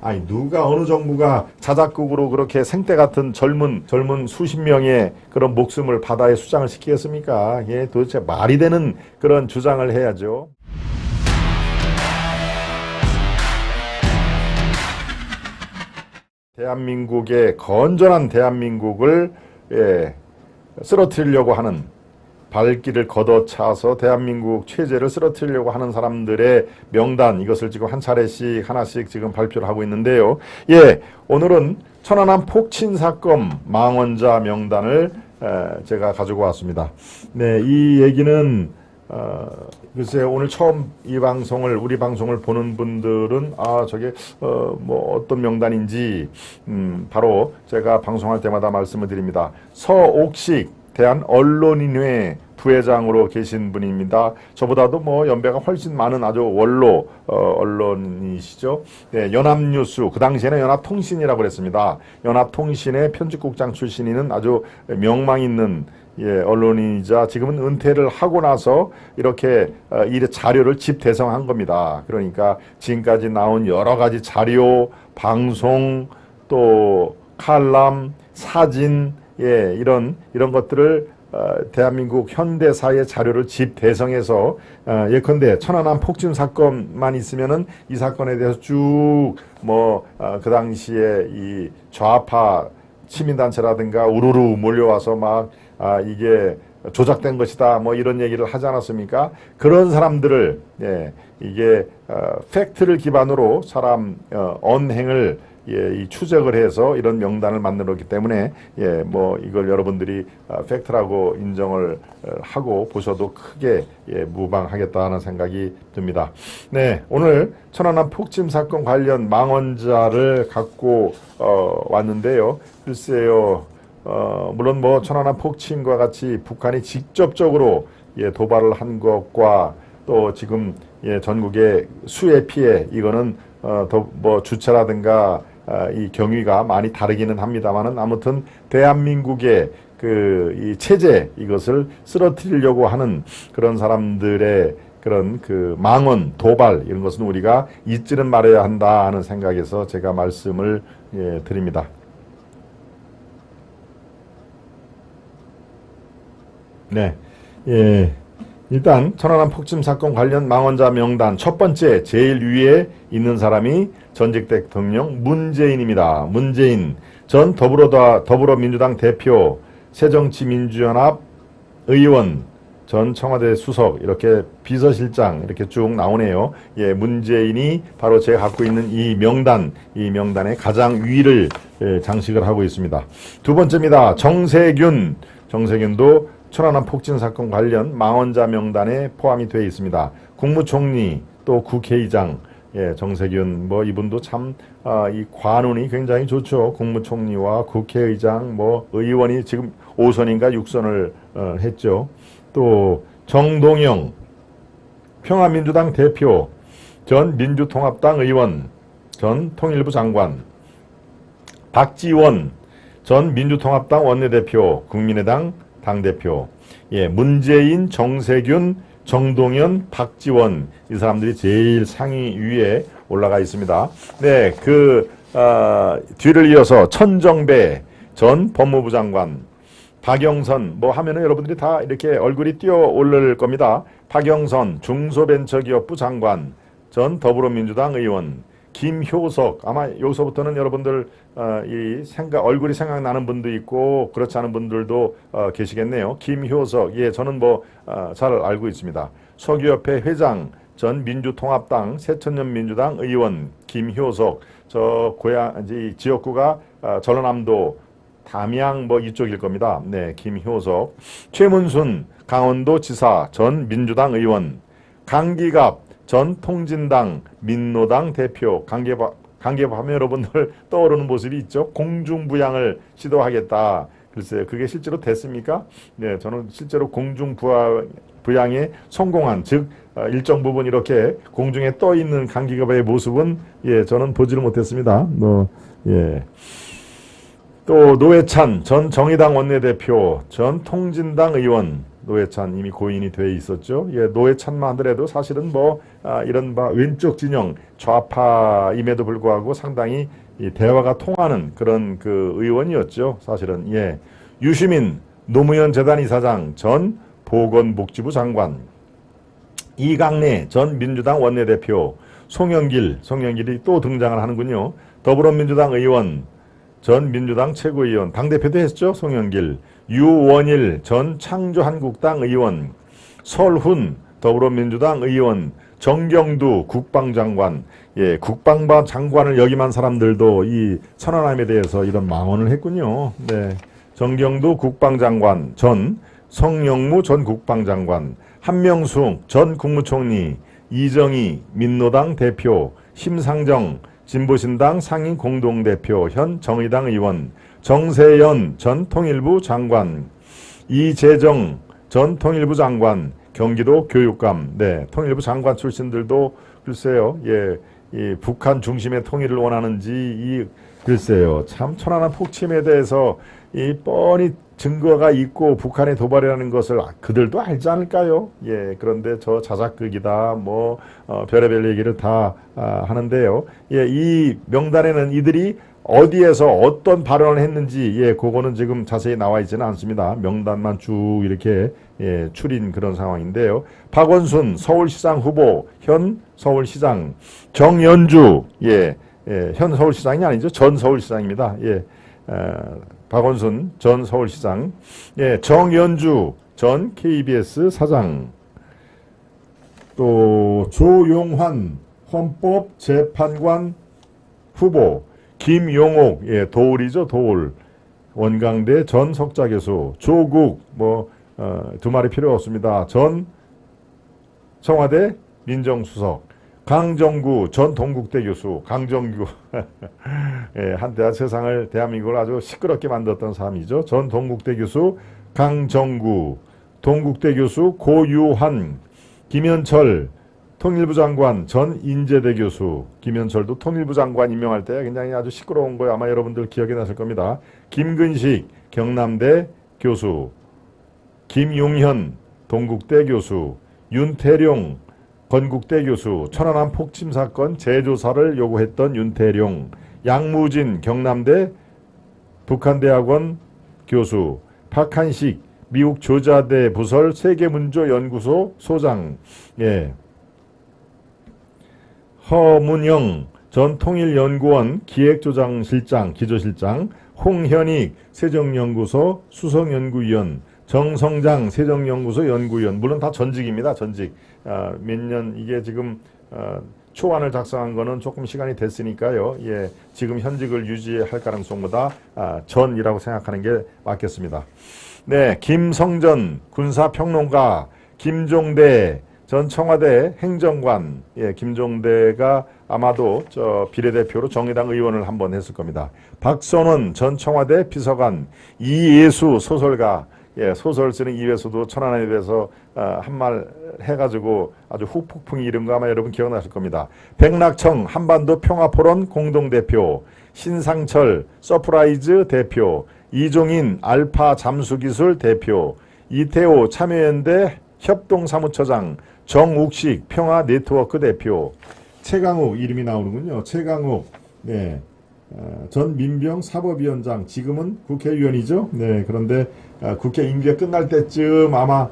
아니 누가 어느 정부가 자작극으로 그렇게 생떼 같은 젊은 수십 명의 그런 목숨을 바다에 수장을 시키겠습니까? 예, 도대체 말이 되는 그런 주장을 해야죠. 대한민국의 건전한 대한민국을 쓰러뜨리려고 하는 발길을 걷어차서 대한민국 체제를 쓰러뜨리려고 하는 사람들의 명단, 이것을 지금 한 차례씩 하나씩 지금 발표를 하고 있는데요. 예, 오늘은 천안함 폭침 사건 망언자 명단을 제가 가지고 왔습니다. 네, 이 얘기는 글쎄 오늘 처음 이 방송을 우리 방송을 보는 분들은 저게 뭐 어떤 명단인지 바로 제가 방송할 때마다 말씀을 드립니다. 서옥식 대한언론인회 부회장으로 계신 분입니다. 저보다도 뭐 연배가 훨씬 많은 아주 원로 언론이시죠. 네, 연합뉴스, 그 당시에는 연합통신이라고 그랬습니다. 연합통신의 편집국장 출신이는 아주 명망 있는 언론인이자 지금은 은퇴를 하고 나서 이렇게 이 자료를 집대성한 겁니다. 그러니까 지금까지 나온 여러 가지 자료, 방송, 또 칼럼, 사진, 이런 것들을 대한민국 현대사의 자료를 집대성해서 예컨대 천안함 폭침 사건만 있으면은 이 사건에 대해서 쭉 그 당시에 이 좌파 시민단체라든가 우르르 몰려와서 막 이게 조작된 것이다 뭐 이런 얘기를 하지 않았습니까? 그런 사람들을 이게 팩트를 기반으로 사람 언행을 이 추적을 해서 이런 명단을 만들었기 때문에 뭐 이걸 여러분들이 팩트라고 인정을 하고 보셔도 크게 무방하겠다는 생각이 듭니다. 네, 오늘 천안함 폭침 사건 관련 망언자를 갖고 왔는데요. 글쎄요, 물론 뭐 천안함 폭침과 같이 북한이 직접적으로 도발을 한 것과 또 지금 전국의 수해 피해 이거는 뭐 주체라든가 이 경위가 많이 다르기는 합니다만은 아무튼 대한민국의 이 체제 이것을 쓰러뜨리려고 하는 그런 사람들의 그런 망언, 도발 이런 것은 우리가 잊지는 말아야 한다 하는 생각에서 제가 말씀을 드립니다. 네, 일단 천안함 폭침 사건 관련 망언자 명단 첫 번째 제일 위에 있는 사람이 전직 대통령 문재인입니다. 문재인 전 더불어민주당 대표, 새정치민주연합 의원, 전 청와대 수석, 이렇게 비서실장 이렇게 쭉 나오네요. 문재인이 바로 제가 갖고 있는 이 명단의 가장 위를 장식을 하고 있습니다. 두 번째입니다. 정세균도 천안함 폭침 사건 관련 망언자 명단에 포함이 되어 있습니다. 국무총리 또 국회의장, 정세균 이분도 참 이 관운이 굉장히 좋죠. 국무총리와 국회의장 의원이 지금 5선인가 6선을 했죠. 또 정동영 평화민주당 대표, 전 민주통합당 의원, 전 통일부 장관, 박지원 전 민주통합당 원내대표, 국민의당 당대표, 문재인, 정세균, 정동연, 박지원 이 사람들이 제일 상위 위에 올라가 있습니다. 네, 뒤를 이어서 천정배 전 법무부 장관, 박영선 하면은 여러분들이 다 이렇게 얼굴이 뛰어 오를 겁니다. 박영선 중소벤처기업부 장관, 전 더불어민주당 의원, 김효석, 아마 여기서부터는 여러분들 얼굴이 생각나는 분도 있고 그렇지 않은 분들도 계시겠네요. 김효석, 저는 잘 알고 있습니다. 서기협회 회장, 전 민주통합당 새천년민주당 의원 김효석, 지역구가 전라남도 담양 이쪽일 겁니다. 네, 김효석. 최문순 강원도지사, 전 민주당 의원. 강기갑 전 통진당 민노당 대표. 강기갑 하면 여러분들 떠오르는 모습이 있죠. 공중부양을 시도하겠다. 글쎄요, 그게 실제로 됐습니까? 네, 저는 실제로 공중부양에 성공한, 즉 일정 부분 이렇게 공중에 떠 있는 강기갑의 모습은 저는 보지를 못했습니다. 또 노회찬 전 정의당 원내대표, 전 통진당 의원, 노회찬 이미 고인이 돼 있었죠. 예, 노회찬만 하더라도 사실은 뭐 이른바 왼쪽 진영 좌파임에도 불구하고 상당히 이 대화가 통하는 그런 그 의원이었죠. 사실은. 예, 유시민 노무현 재단 이사장, 전 보건복지부 장관, 이강래 전 민주당 원내대표, 송영길이 또 등장을 하는군요. 더불어민주당 의원, 전 민주당 최고위원, 당대표도 했죠. 송영길, 유원일 전 창조한국당 의원, 설훈 더불어민주당 의원, 정경두 국방장관, 예, 국방장관을 역임한 사람들도 이 천안함에 대해서 이런 망언을 했군요. 네, 정경두 국방장관, 전 성영무 전 국방장관, 한명숙 전 국무총리, 이정희 민노당 대표, 심상정 진보신당 상임 공동대표, 현 정의당 의원, 정세현 전 통일부 장관, 이재정 전 통일부 장관, 경기도 교육감, 네, 통일부 장관 출신들도 글쎄요, 예, 이 북한 중심의 통일을 원하는지 글쎄요, 참 천안함 폭침에 대해서 이 뻔히 증거가 있고 북한의 도발이라는 것을 그들도 알지 않을까요? 예, 그런데 저 자작극이다, 뭐 별의별 얘기를 다 하는데요. 예, 이 명단에는 이들이 어디에서 어떤 발언을 했는지, 예, 그거는 지금 자세히 나와 있지는 않습니다. 명단만 쭉 이렇게 예, 추린 그런 상황인데요. 박원순 서울시장 후보, 현 서울시장, 정연주, 예, 현 서울시장이 아니죠. 전 서울시장입니다. 예, 박원순 전 서울시장, 예, 정연주 전 KBS 사장, 또 조용환 헌법재판관 후보, 김용옥, 예, 도울이죠, 도울, 원광대 전 석좌교수, 조국, 뭐 두 말이 필요 없습니다. 전 청와대 민정수석, 강정구 전 동국대 교수, 강정구 예, 한때 세상을 대한민국을 아주 시끄럽게 만들었던 사람이죠. 전 동국대 교수 강정구, 동국대 교수 고유한, 김현철 통일부 장관 전 인제대 교수, 김현철도 통일부 장관 임명할 때 굉장히 아주 시끄러운 거 아마 여러분들 기억이 나실 겁니다. 김근식 경남대 교수, 김용현 동국대 교수, 윤태룡 건국대 교수, 천안함 폭침 사건 재조사를 요구했던 윤태룡, 양무진 경남대 북한대학원 교수, 박한식 미국 조자대 부설 세계문조연구소 소장, 예, 허문영 전 통일연구원 기획조장실장, 기조실장, 홍현익 세정연구소 수석연구위원, 정성장 세정연구소 연구위원, 물론 다 전직입니다. 전직. 몇 년, 이게 지금 초안을 작성한 거는 조금 시간이 됐으니까요. 예, 지금 현직을 유지할 가능성보다 전이라고 생각하는 게 맞겠습니다. 네, 김성전 군사평론가, 김종대 전 청와대 행정관, 예, 김종대가 아마도 저 비례대표로 정의당 의원을 한번 했을 겁니다. 박선원 전 청와대 비서관, 이예수 소설가, 예, 소설 쓰는 이예수도 천안함에 대해서 한 말 해가지고 아주 후폭풍이 이른 거 아마 여러분 기억나실 겁니다. 백낙청 한반도 평화포럼 공동대표, 신상철 서프라이즈 대표, 이종인 알파 잠수기술 대표, 이태호 참여연대 협동사무처장, 정욱식 평화네트워크 대표, 최강욱 이름이 나오는군요. 최강욱, 네, 전 민병 사법위원장, 지금은 국회의원이죠. 네, 그런데 국회 임기가 끝날 때쯤 아마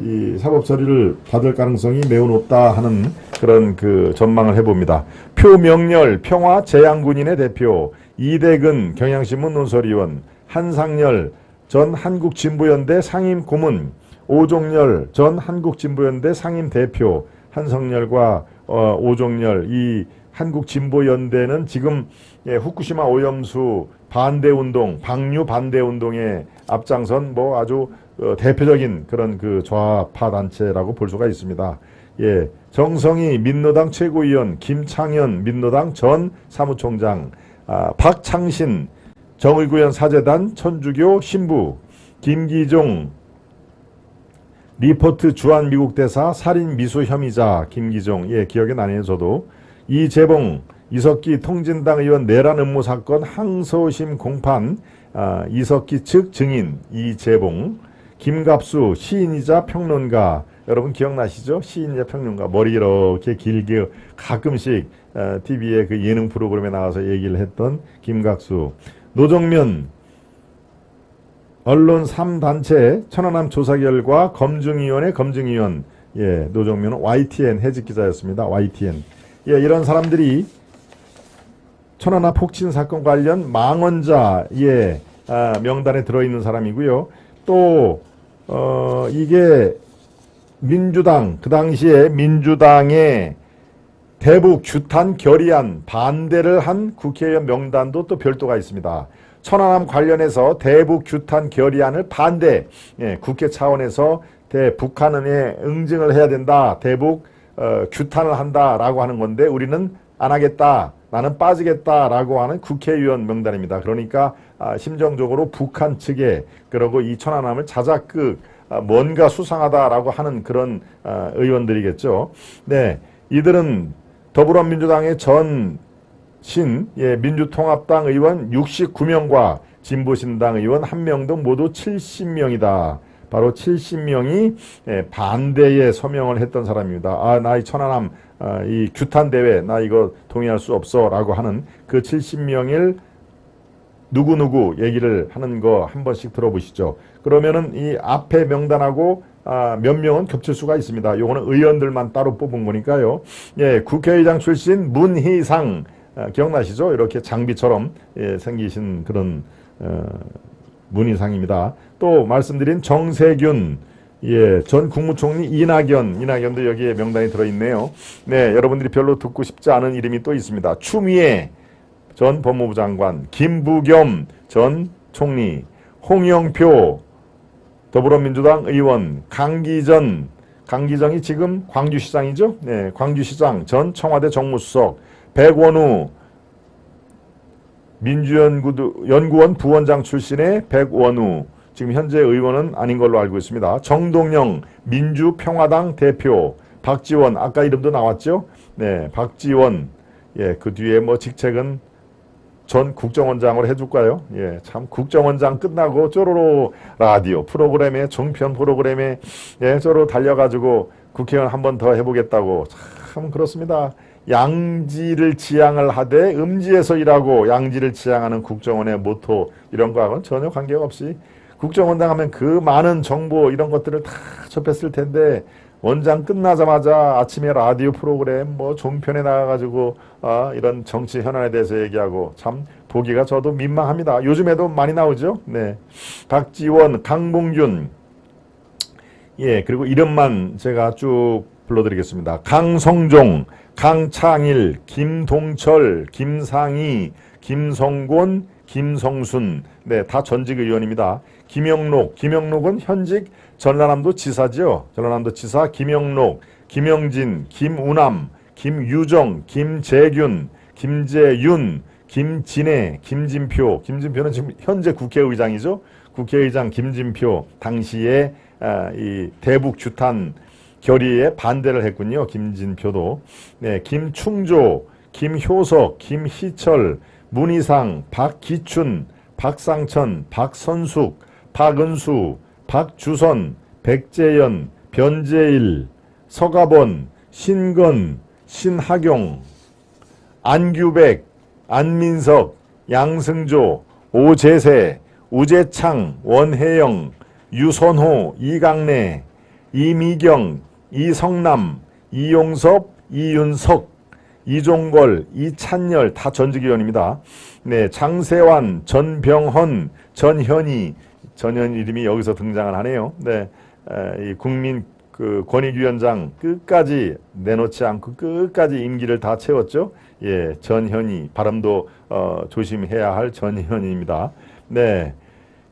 이 사법 처리를 받을 가능성이 매우 높다 하는 그런 그 전망을 해봅니다. 표명렬 평화재향군인의 대표, 이대근 경향신문 논설위원, 한상열 전 한국진보연대 상임고문, 오종열 전 한국진보연대 상임대표, 한성열과 오종열, 이 한국진보연대는 지금 예, 후쿠시마 오염수 반대운동, 방류 반대운동에 앞장선 뭐 아주 대표적인 그런 그 좌파 단체라고 볼 수가 있습니다. 예, 정성희 민노당 최고위원, 김창현 민노당 전 사무총장, 박창신 정의구현 사재단 천주교 신부, 김기종 리포트 주한 미국 대사 살인 미수 혐의자, 김기종, 예, 기억이 나네요, 저도. 이재봉 이석기 통진당 의원 내란 음모 사건 항소심 공판, 이석기 측 증인 이재봉, 김갑수 시인이자 평론가. 여러분 기억나시죠? 시인이자 평론가. 머리 이렇게 길게 가끔씩 TV에 그 예능 프로그램에 나와서 얘기를 했던 김갑수. 노정면 언론 3단체 천안함 조사 결과 검증위원회 검증위원. 예, 노정면은 YTN 해직 기자였습니다. YTN. 예, 이런 사람들이 천안함 폭침 사건 관련 망언자의 명단에 들어있는 사람이고요. 또 이게 민주당, 그 당시에 민주당의 대북 규탄 결의안 반대를 한 국회의원 명단도 또 별도가 있습니다. 천안함 관련해서 대북 규탄 결의안을 반대, 예, 국회 차원에서 북한에 응징을 해야 된다, 대북 규탄을 한다라고 하는 건데 우리는 안 하겠다, 나는 빠지겠다라고 하는 국회의원 명단입니다. 그러니까 심정적으로 북한 측에 그러고 이 천안함을 자작극 뭔가 수상하다라고 하는 그런 의원들이겠죠. 네, 이들은 더불어민주당의 민주통합당 의원 69명과 진보신당 의원 1명 등 모두 70명이다. 바로 70명이 반대에 서명을 했던 사람입니다. 나 이 천안함 이 규탄대회 나 이거 동의할 수 없어 라고 하는 그 70명일 누구누구 얘기를 하는 거 한 번씩 들어보시죠. 그러면은 이 앞에 명단하고 몇 명은 겹칠 수가 있습니다. 요거는 의원들만 따로 뽑은 거니까요. 예, 국회의장 출신 문희상, 기억나시죠? 이렇게 장비처럼 생기신 그런 문희상입니다. 또 말씀드린 정세균, 예, 전 국무총리 이낙연도 여기에 명단이 들어있네요. 네, 여러분들이 별로 듣고 싶지 않은 이름이 또 있습니다. 추미애 전 법무부 장관, 김부겸 전 총리, 홍영표 더불어민주당 의원, 강기정이 지금 광주시장이죠. 네, 광주시장 전 청와대 정무수석, 백원우 민주연구원 부원장 출신의 백원우, 지금 현재 의원은 아닌 걸로 알고 있습니다. 정동영 민주평화당 대표, 박지원 아까 이름도 나왔죠. 네, 박지원. 예, 그 뒤에 뭐 직책은 전 국정원장으로 해줄까요? 예, 참 국정원장 끝나고 쪼로로 라디오 프로그램에 종편 프로그램에 쪼로 달려가지고 국회의원 한 번 더 해보겠다고. 참 그렇습니다. 양지를 지향을 하되 음지에서 일하고 양지를 지향하는 국정원의 모토 이런 거하고는 전혀 관계가 없이 국정원장 하면 그 많은 정보 이런 것들을 다 접했을 텐데 원장 끝나자마자 아침에 라디오 프로그램 뭐 종편에 나가가지고 이런 정치 현안에 대해서 얘기하고 참 보기가 저도 민망합니다. 요즘에도 많이 나오죠. 네, 박지원, 강봉준, 예, 그리고 이름만 제가 쭉 불러드리겠습니다. 강성종, 강창일, 김동철, 김상희, 김성곤, 김성순, 네, 다 전직 의원입니다. 김영록은 현직 전라남도 지사죠. 전라남도 지사 김영록, 김영진, 김우남, 김유정, 김재균, 김재윤, 김진애, 김진표는 지금 현재 국회의장이죠. 국회의장 김진표, 당시에 이 대북 규탄 결의에 반대를 했군요. 김진표도. 네, 김충조, 김효석, 김희철, 문희상, 박기춘, 박상천, 박선숙, 박은수, 박주선, 백재현, 변재일, 서가번, 신건, 신하경, 안규백, 안민석, 양승조, 오재세, 우재창, 원혜영, 유선호, 이강래, 이미경, 이성남, 이용섭, 이윤석, 이종걸, 이찬열 다 전직 의원입니다. 네, 장세환, 전병헌, 전현희 이름이 여기서 등장을 하네요. 네, 이 국민 그 권익위원장 끝까지 내놓지 않고 끝까지 임기를 다 채웠죠. 예, 전현희 발음도 조심해야 할 전현희입니다. 네,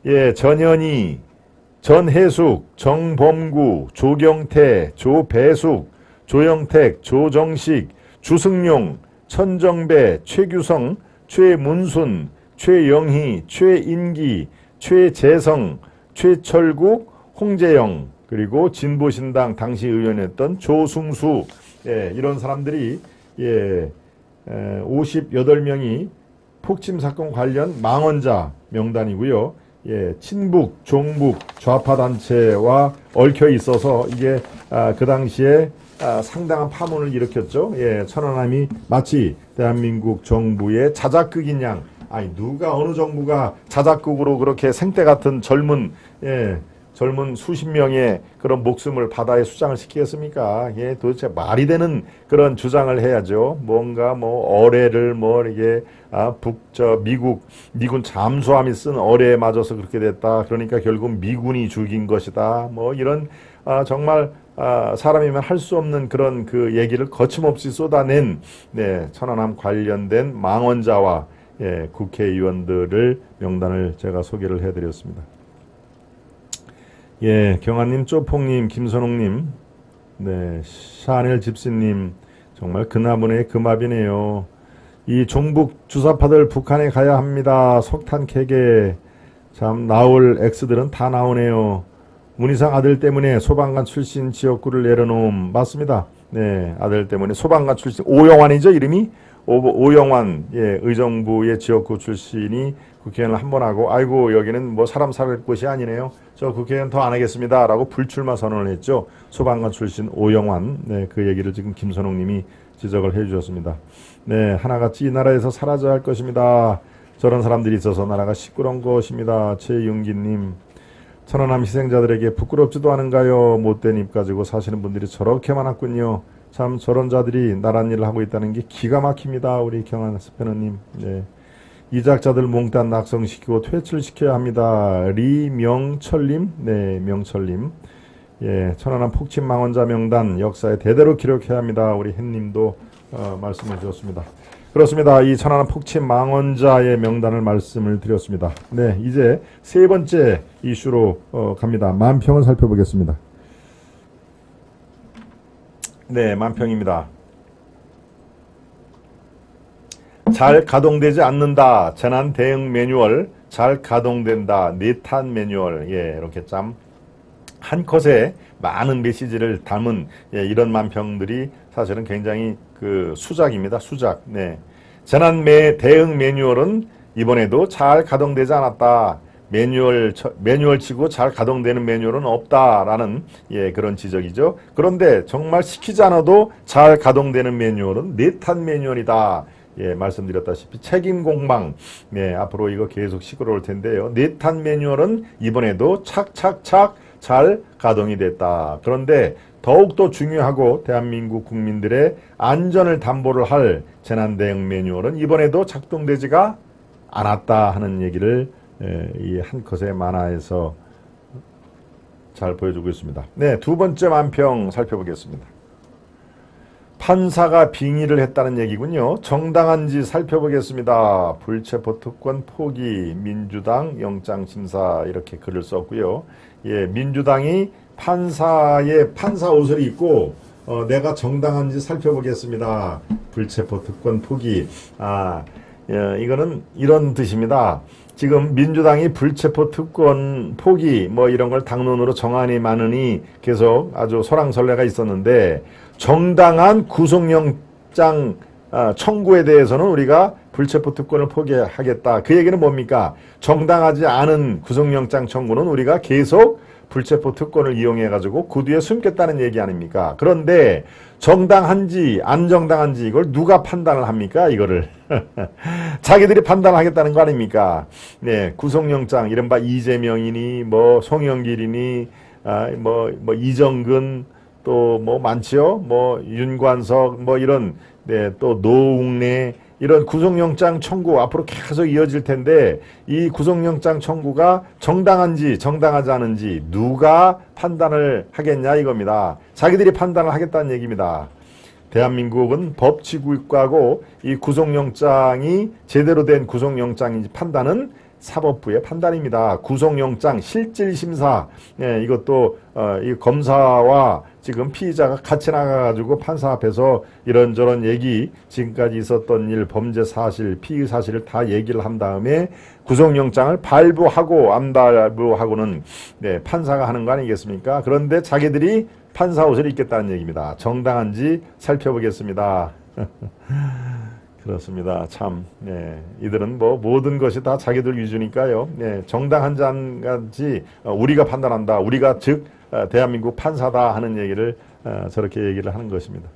예, 전현희, 전혜숙, 정범구, 조경태, 조배숙, 조영택, 조정식, 주승용, 천정배, 최규성, 최문순, 최영희, 최인기, 최재성, 최철국, 홍재영, 그리고 진보신당 당시 의원이었던 조승수, 예, 이런 사람들이 58명이 폭침 사건 관련 망언자 명단이고요. 예, 친북, 종북, 좌파 단체와 얽혀 있어서 이게 그 당시에 상당한 파문을 일으켰죠. 예, 천안함이 마치 대한민국 정부의 자작극인 양, 아니 누가 어느 정부가 자작극으로 그렇게 생때 같은 젊은 수십 명의 그런 목숨을 바다에 수장을 시키겠습니까? 예, 도대체 말이 되는 그런 주장을 해야죠. 뭔가 뭐 어뢰를 뭐 이게 미군 잠수함이 쓴 어뢰에 맞아서 그렇게 됐다. 그러니까 결국 미군이 죽인 것이다. 뭐 이런 정말 사람이면 할 수 없는 그런 그 얘기를 거침없이 쏟아낸 천안함 관련된 망언자와 국회의원들을 명단을 제가 소개를 해드렸습니다. 예, 경아님, 쪼퐁님, 김선홍님, 샤넬 집시님, 정말 그나무네 금압이네요. 이 종북 주사파들 북한에 가야 합니다. 석탄 캐게. 참 나올 X들은 다 나오네요. 문희상 아들 때문에 소방관 출신 지역구를 내려놓음. 맞습니다. 네, 아들 때문에 소방관 출신, 오영환이죠, 이름이? 오영환, 의정부의 지역구 출신이 국회의원을 한 번 하고, 아이고, 여기는 뭐 사람 살 곳이 아니네요. 저 국회의원 더 안 하겠습니다. 라고 불출마 선언을 했죠. 소방관 출신 오영환. 그 얘기를 지금 김선홍 님이 지적을 해 주셨습니다. 하나같이 이 나라에서 사라져야 할 것입니다. 저런 사람들이 있어서 나라가 시끄러운 것입니다. 최윤기 님. 천안함 희생자들에게 부끄럽지도 않은가요? 못된 입 가지고 사시는 분들이 저렇게 많았군요. 참 저런 자들이 나란 일을 하고 있다는 게 기가 막힙니다. 우리 경한 스페너님. 이작자들 몽땅 낙성시키고 퇴출시켜야 합니다. 리명철님. 명철님. 천안함 폭침망언자 명단 역사에 대대로 기록해야 합니다. 우리 햇님도 말씀을 주셨습니다. 그렇습니다. 이 천안함 폭침망언자의 명단을 말씀을 드렸습니다. 이제 세 번째 이슈로 갑니다. 만평을 살펴보겠습니다. 만평입니다. 잘 가동되지 않는다. 재난 대응 매뉴얼. 잘 가동된다. 내탄 매뉴얼. 이렇게 참 한 컷에 많은 메시지를 담은 이런 만평들이 사실은 굉장히 그 수작입니다. 수작. 재난 대응 매뉴얼은 이번에도 잘 가동되지 않았다. 매뉴얼 치고 잘 가동되는 매뉴얼은 없다라는 그런 지적이죠. 그런데 정말 시키지 않아도 잘 가동되는 매뉴얼은 내탄 매뉴얼이다. 말씀드렸다시피 책임 공방. 앞으로 이거 계속 시끄러울 텐데요. 내탄 매뉴얼은 이번에도 착착착 잘 가동이 됐다. 그런데 더욱더 중요하고 대한민국 국민들의 안전을 담보를 할 재난대응 매뉴얼은 이번에도 작동되지가 않았다 하는 얘기를 이 한 컷의 만화에서 잘 보여주고 있습니다. 두 번째 만평 살펴보겠습니다. 판사가 빙의를 했다는 얘기군요. 정당한지 살펴보겠습니다. 불체포 특권 포기, 민주당 영장심사 이렇게 글을 썼고요. 민주당이 판사의 판사 옷을 입고 내가 정당한지 살펴보겠습니다. 불체포 특권 포기. 이거는 이런 뜻입니다. 지금 민주당이 불체포 특권 포기 뭐 이런 걸 당론으로 정하니 마느니 계속 아주 소랑설레가 있었는데 정당한 구속영장 청구에 대해서는 우리가 불체포 특권을 포기하겠다. 그 얘기는 뭡니까? 정당하지 않은 구속영장 청구는 우리가 계속 불체포 특권을 이용해 가지고 그 뒤에 숨겠다는 얘기 아닙니까? 그런데 정당한지 안 정당한지 이걸 누가 판단을 합니까? 이거를 자기들이 판단하겠다는 거 아닙니까? 구속영장 이른바 이재명이니 뭐 송영길이니 뭐 이정근 또 뭐 많지요? 뭐 윤관석 뭐 이런 또 노웅래 이런 구속영장 청구 앞으로 계속 이어질 텐데 이 구속영장 청구가 정당한지 정당하지 않은지 누가 판단을 하겠냐 이겁니다. 자기들이 판단을 하겠다는 얘기입니다. 대한민국은 법치국가고 이 구속영장이 제대로 된 구속영장인지 판단은 사법부의 판단입니다. 구속영장 실질심사 이것도 이 검사와 지금 피의자가 같이 나가가지고 판사 앞에서 이런저런 얘기 지금까지 있었던 일 범죄 사실 피의 사실을 다 얘기를 한 다음에 구속영장을 발부하고 안 발부하고는 판사가 하는 거 아니겠습니까? 그런데 자기들이 판사 옷을 입겠다는 얘기입니다. 정당한지 살펴보겠습니다. 그렇습니다. 참, 이들은 뭐 모든 것이 다 자기들 위주니까요. 정당한 자인지 우리가 판단한다. 우리가 즉 대한민국 판사다 하는 얘기를 저렇게 얘기를 하는 것입니다.